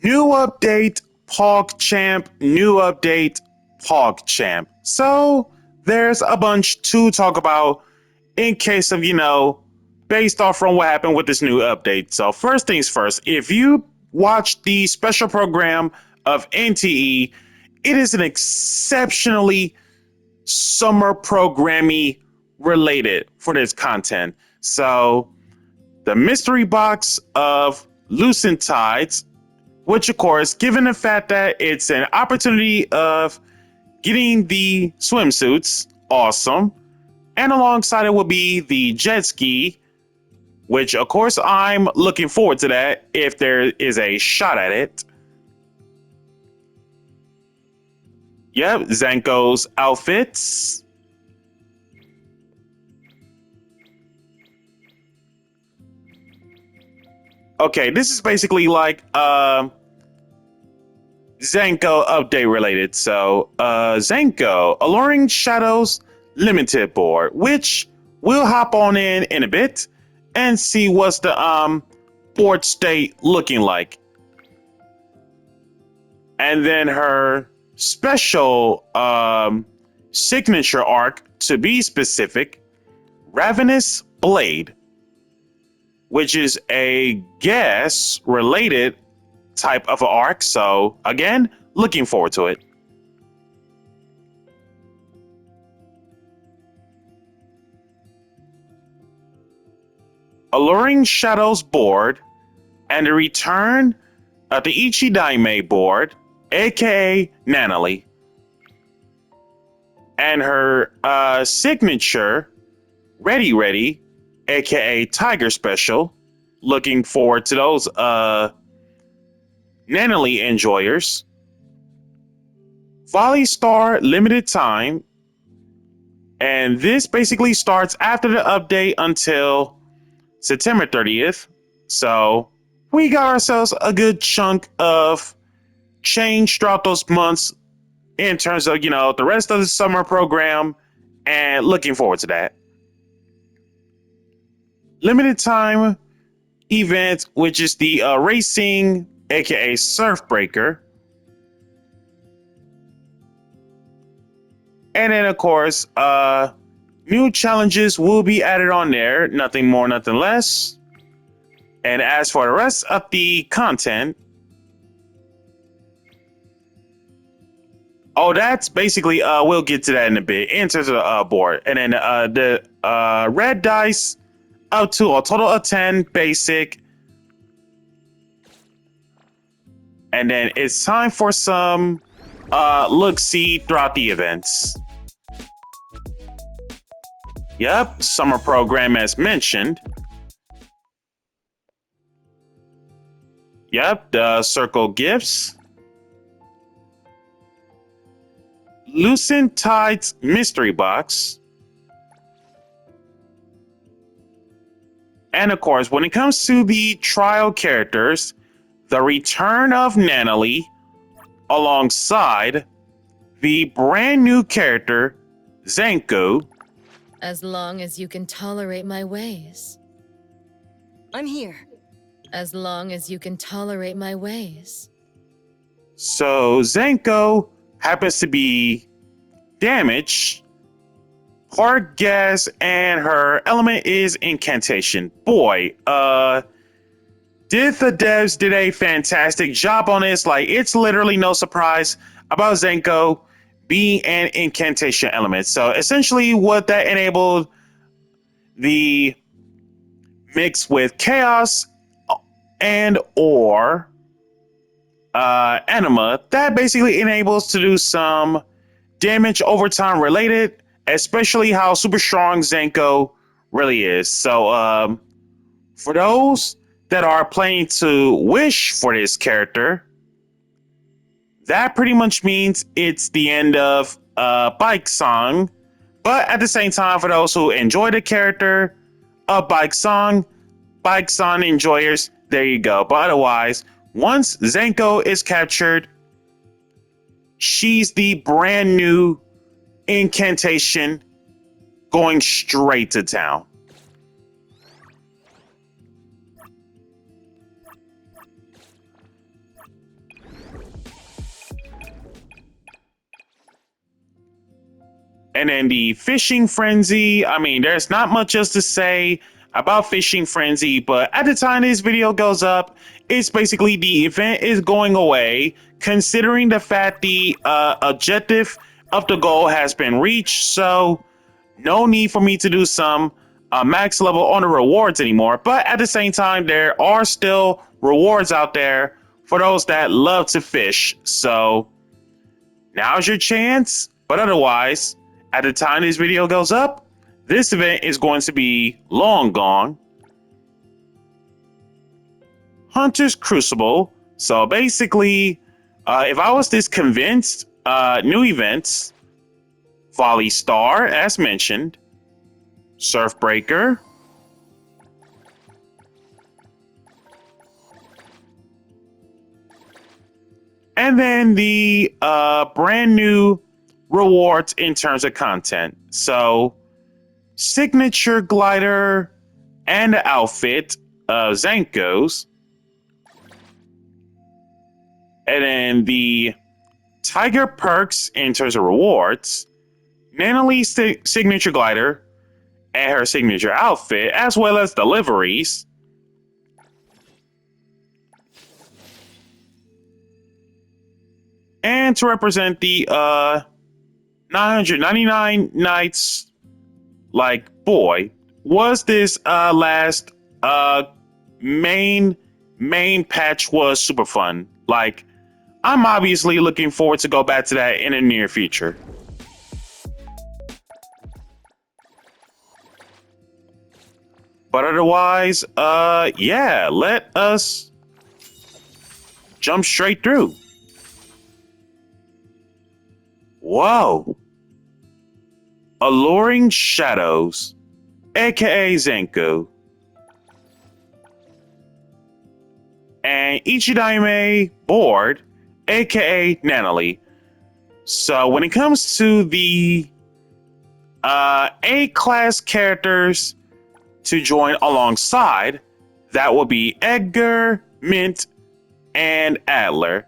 New update, PogChamp. New update, PogChamp. So there's a bunch to talk about in case of, based off from what happened with this new update. So first things first, if you watch the special program of NTE, it is an exceptionally summer programmy related for this content. So the mystery box of Loosened Tides, which of course, given the fact that it's an opportunity of getting the swimsuits, awesome. And alongside it will be the jet ski, which of course I'm looking forward to that if there is a shot at it. Yep, Zankou's outfits. Okay, this is basically like Zankou update related. So Zankou, Alluring Shadows Limited board, which we'll hop on in a bit and see what's the board state looking like. And then her special signature arc, to be specific, Ravenous Blade, which is a gas related type of arc. So again, looking forward to it. Alluring Shadows board and the return of the Ichidaime board, aka Nanali, and her signature Ready, aka Tiger Special. Looking forward to those Nanali enjoyers. Volley Star limited time, and this basically starts after the update until September 30th. So we got ourselves a good chunk of change throughout those months in terms of, the rest of the summer program, and looking forward to that. Limited time event, which is the racing, aka Surfbreaker. And then, of course, new challenges will be added on there. Nothing more, nothing less. And as for the rest of the content, that's basically, we'll get to that in a bit in terms of the board. And then the red dice up to a total of 10 basic. And then it's time for some look-see throughout the events. Yep, summer program as mentioned. Yep, the circle gifts. Loosened Tides mystery box. And of course, when it comes to the trial characters, the return of Nanali alongside the brand new character, Zankou. As long as you can tolerate my ways. I'm here. As long as you can tolerate my ways. So Zankou happens to be damaged, hard gas, and her element is Incantation. Boy, did the devs did a fantastic job on this. Like, it's literally no surprise about Zankou being an Incantation element. So essentially what that enabled the mix with Chaos and or Anima, that basically enables to do some damage over time related, especially how super strong Zankou really is. So for those that are planning to wish for this character, that pretty much means it's the end of Bike Song. But at the same time, for those who enjoy the character of Bike Song enjoyers, there you go. But otherwise, once Zankou is captured, she's the brand new Incantation going straight to town. And then the Fishing Frenzy, I mean, there's not much else to say about Fishing Frenzy, but at the time this video goes up, it's basically the event is going away, considering the fact the objective of the goal has been reached, so no need for me to do some max level on the rewards anymore. But at the same time, there are still rewards out there for those that love to fish, so now's your chance. But otherwise, at the time this video goes up, this event is going to be long gone. Hunter's Crucible. So basically, if I was this convinced, new events, Volley Star, as mentioned, Surfbreaker, and then the brand new rewards in terms of content. So signature glider and the outfit of Zankou's, and then the tiger perks in terms of rewards, Nanalee's signature glider and her signature outfit, as well as deliveries. And to represent the 999 nights, like, boy, was this last main patch was super fun. Like, I'm obviously looking forward to go back to that in the near future. But otherwise, yeah, let us jump straight through. Whoa. Alluring Shadows, aka Zankou, and Ichidaime Board, aka Nanalie. So when it comes to the A-class characters to join alongside, that will be Edgar, Mint, and Adler,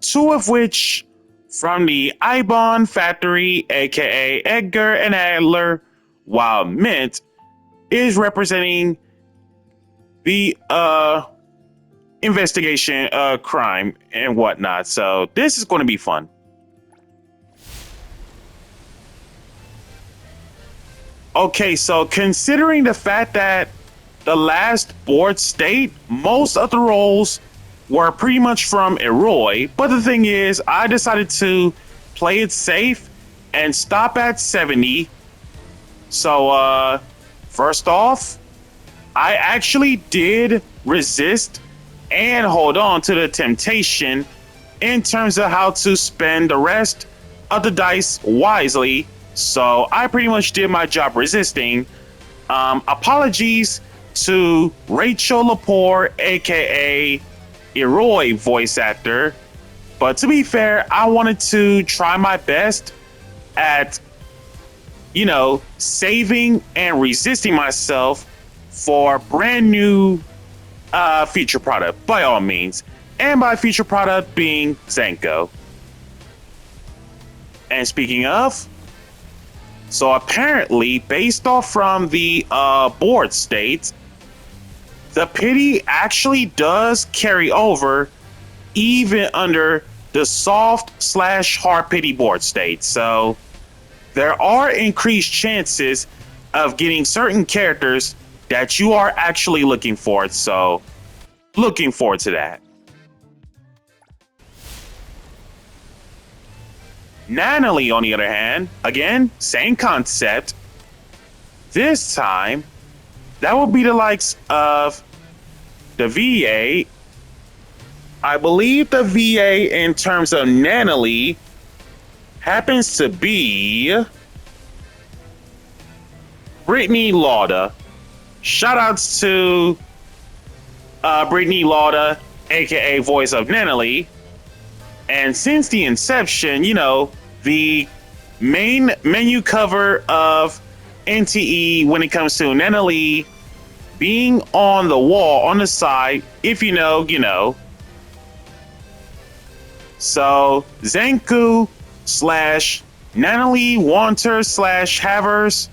two of which from the Ibon factory, aka Edgar and Adler, while Mint is representing the investigation crime and whatnot. So this is going to be fun. Okay, so considering the fact that the last board state, most of the roles were pretty much from Eroi, but the thing is, I decided to play it safe and stop at 70. So, first off, I actually did resist and hold on to the temptation in terms of how to spend the rest of the dice wisely. So I pretty much did my job resisting. Apologies to Rachel Lepore, aka Eroi voice actor, but to be fair, I wanted to try my best at, you know, saving and resisting myself for brand new feature product, by all means, and by feature product being Zankou. And speaking of, so apparently, based off from the board states, the pity actually does carry over even under the soft/hard pity board state. So there are increased chances of getting certain characters that you are actually looking for. So looking forward to that. Nanalie, on the other hand, again, same concept. This time, that will be the likes of the VA. I believe the VA in terms of Nanalie happens to be Brittany Lauda. Shoutouts to Brittany Lauda, aka voice of Nanalie. And since the inception, you know, the main menu cover of NTE when it comes to Nanalie being on the wall on the side, if you know, you know. So Zankou / Natalie Wanters / Havers.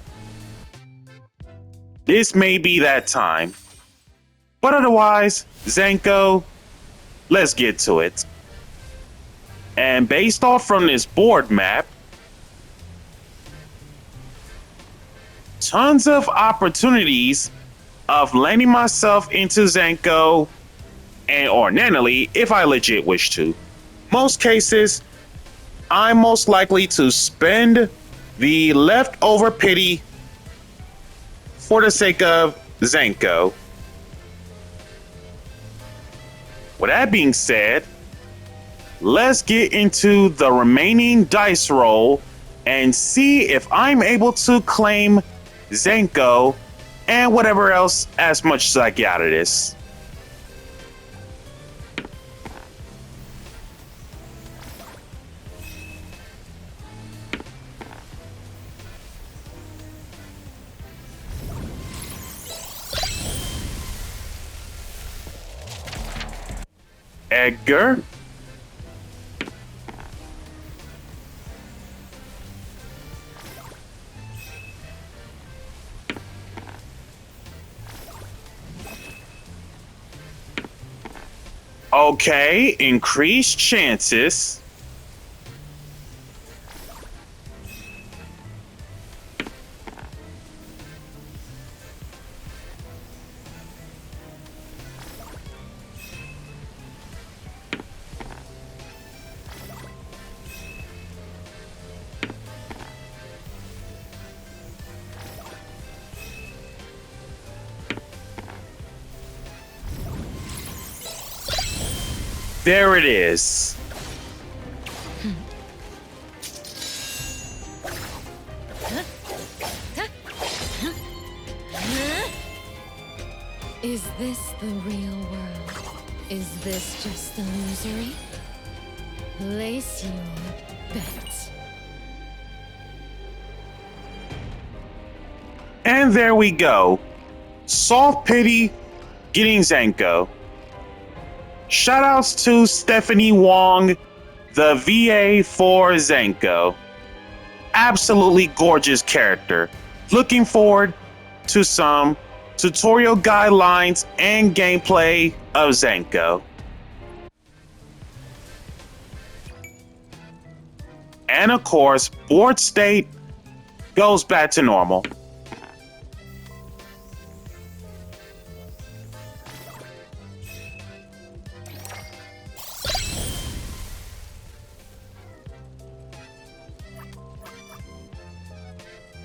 This may be that time. But otherwise, Zankou, let's get to it. And based off from this board map, tons of opportunities of landing myself into Zankou and or Nanalie if I legit wish to. Most cases, I'm most likely to spend the leftover pity for the sake of Zankou. With that being said, let's get into the remaining dice roll and see if I'm able to claim Zankou and whatever else as much as I get out of this. Edgar. Okay, increased chances. There it is. Is this the real world? Is this just illusory? Place your bet. And there we go. Soft Pity getting Zankou. Shoutouts to Stephanie Wong, the VA for Zankou. Absolutely gorgeous character. Looking forward to some tutorial guidelines and gameplay of Zankou. And of course, board state goes back to normal.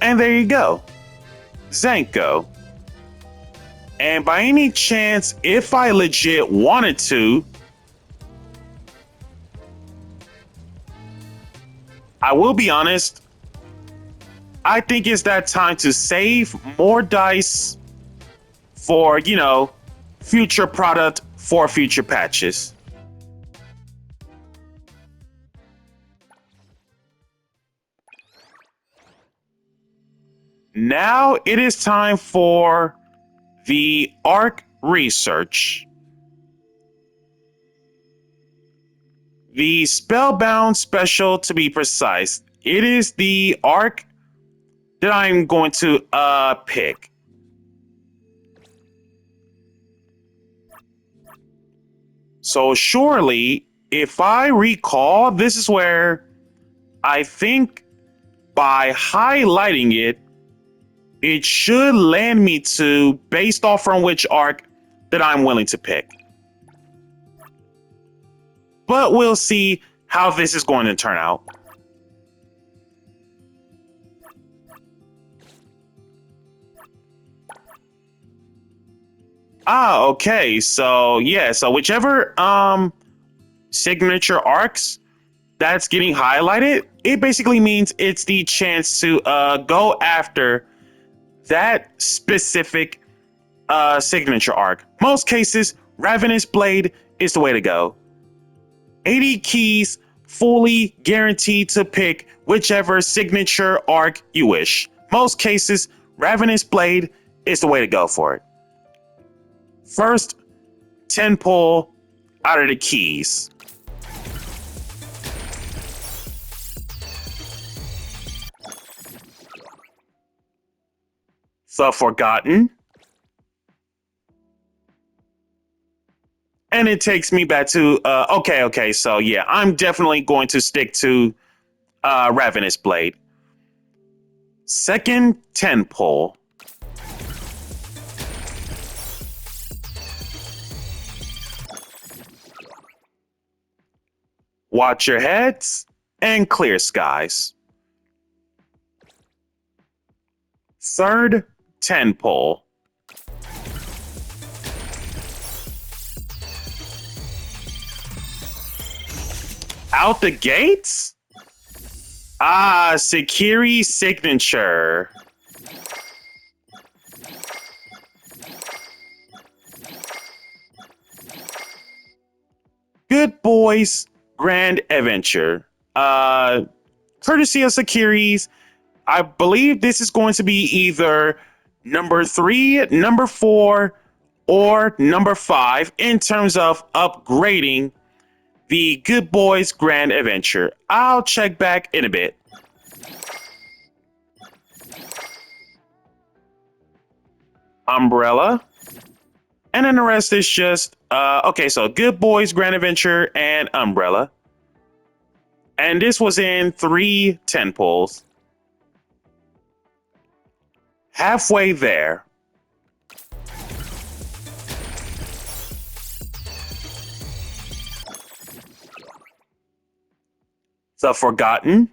And there you go, Zankou. And by any chance, if I legit wanted to, I will be honest, I think it's that time to save more dice for, future product for future patches. Now it is time for the ARC research. The Spellbound special, to be precise. It is the ARC that I'm going to pick. So surely, if I recall, this is where I think by highlighting it, it should land me to based off from which arc that I'm willing to pick. But we'll see how this is going to turn out. Okay. So yeah, so whichever signature arcs that's getting highlighted, it basically means it's the chance to go after that specific signature arc. Most cases, Ravenous Blade is the way to go. 80 keys, fully guaranteed to pick whichever signature arc you wish. Most cases, Ravenous Blade is the way to go for it. First, 10 pull out of the keys. The Forgotten. And it takes me back to, okay, so yeah, I'm definitely going to stick to Ravenous Blade. Second 10 pull. Watch your heads and clear skies. Third 10 pull. Out the gates? Ah, Sekiri signature. Good Boys Grand Adventure. Courtesy of Sekiri's. I believe this is going to be either number 3, number 4, or number 5 in terms of upgrading the Good Boys Grand Adventure. I'll check back in a bit. Umbrella. And then the rest is just, okay, so Good Boys Grand Adventure and Umbrella. And this was in 3 10 pulls. Halfway there. The Forgotten.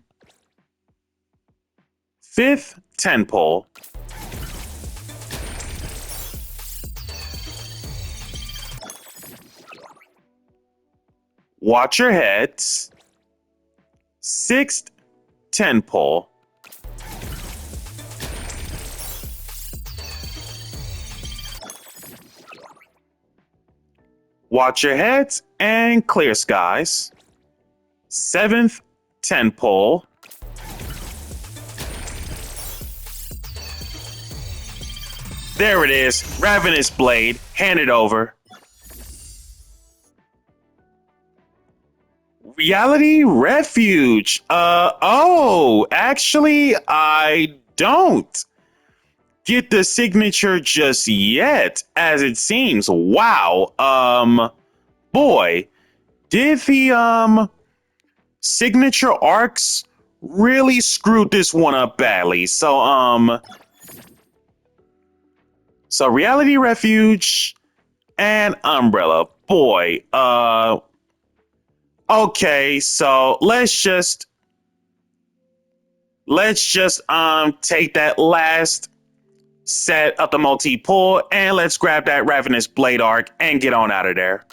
5th 10 pull. Watch your heads. 6th 10 pull. Watch your heads and clear skies. 7th 10 pull. There it is. Ravenous Blade. Hand it over. Reality Refuge. Actually, I don't get the signature just yet, as it seems. Wow. Boy, did the signature arcs really screwed this one up badly. So Reality Refuge and Umbrella. Boy, okay, so let's just take that last set of the multi-pull and let's grab that Ravenous Blade arc and get on out of there.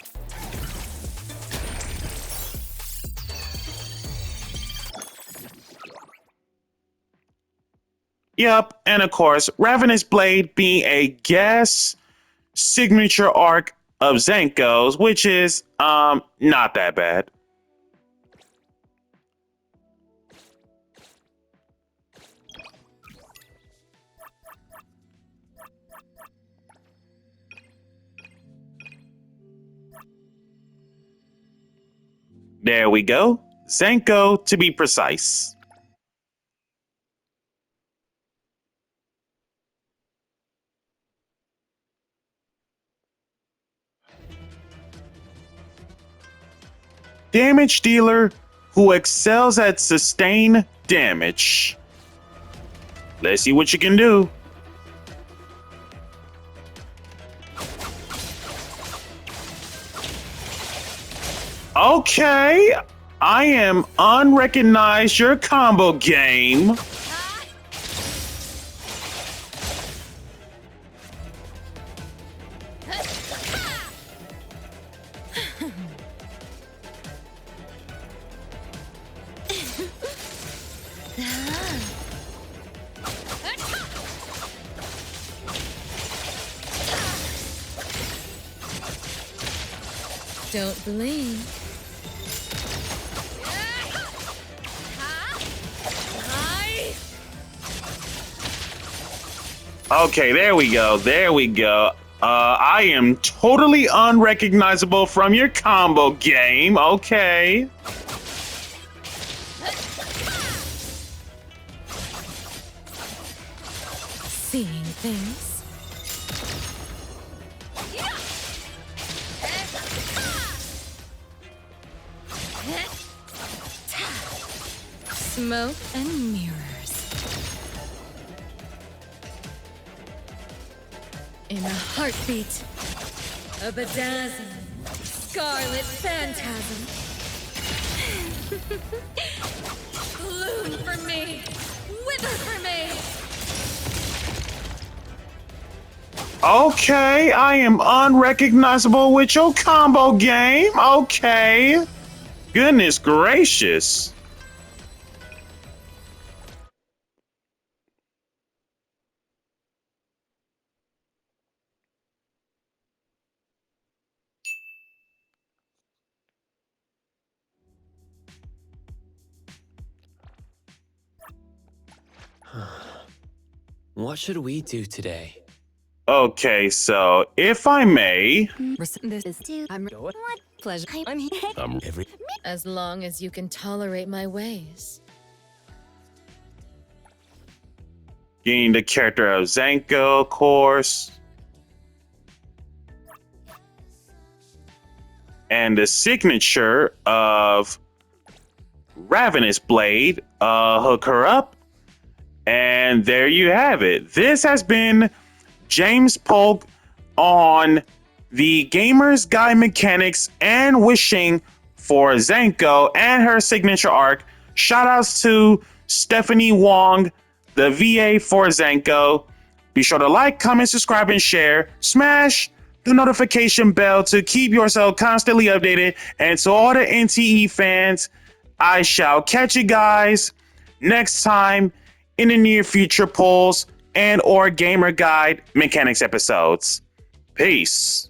Yep, and of course, Ravenous Blade being a guest signature arc of Zankou's, which is not that bad. There we go. Zankou to be precise. Damage dealer who excels at sustain damage. Let's see what you can do. Okay, I am unrecognized your combo game. Don't blink. Okay, there we go. There we go. I am totally unrecognizable from your combo game. Okay. Seeing things. Smoke and mirrors. In a heartbeat, a bedazzling, scarlet phantasm. Bloom for me, wither for me. Okay, I am unrecognizable with your combo game. Okay. Goodness gracious. What should we do today? Okay, so if I may, This is what pleasure. I'm here. As long as you can tolerate my ways. getting the character of Zankou, of course. And the signature of Ravenous Blade, hook her up. And there you have it. This has been James Polk on the Gamer's Guide Mechanics and Wishing for Zankou and her signature arc. Shoutouts to Stephanie Wong, the VA for Zankou. Be sure to like, comment, subscribe, and share. Smash the notification bell to keep yourself constantly updated. And to all the NTE fans, I shall catch you guys next time in the near future polls and or Gamer Guide Mechanics episodes. Peace.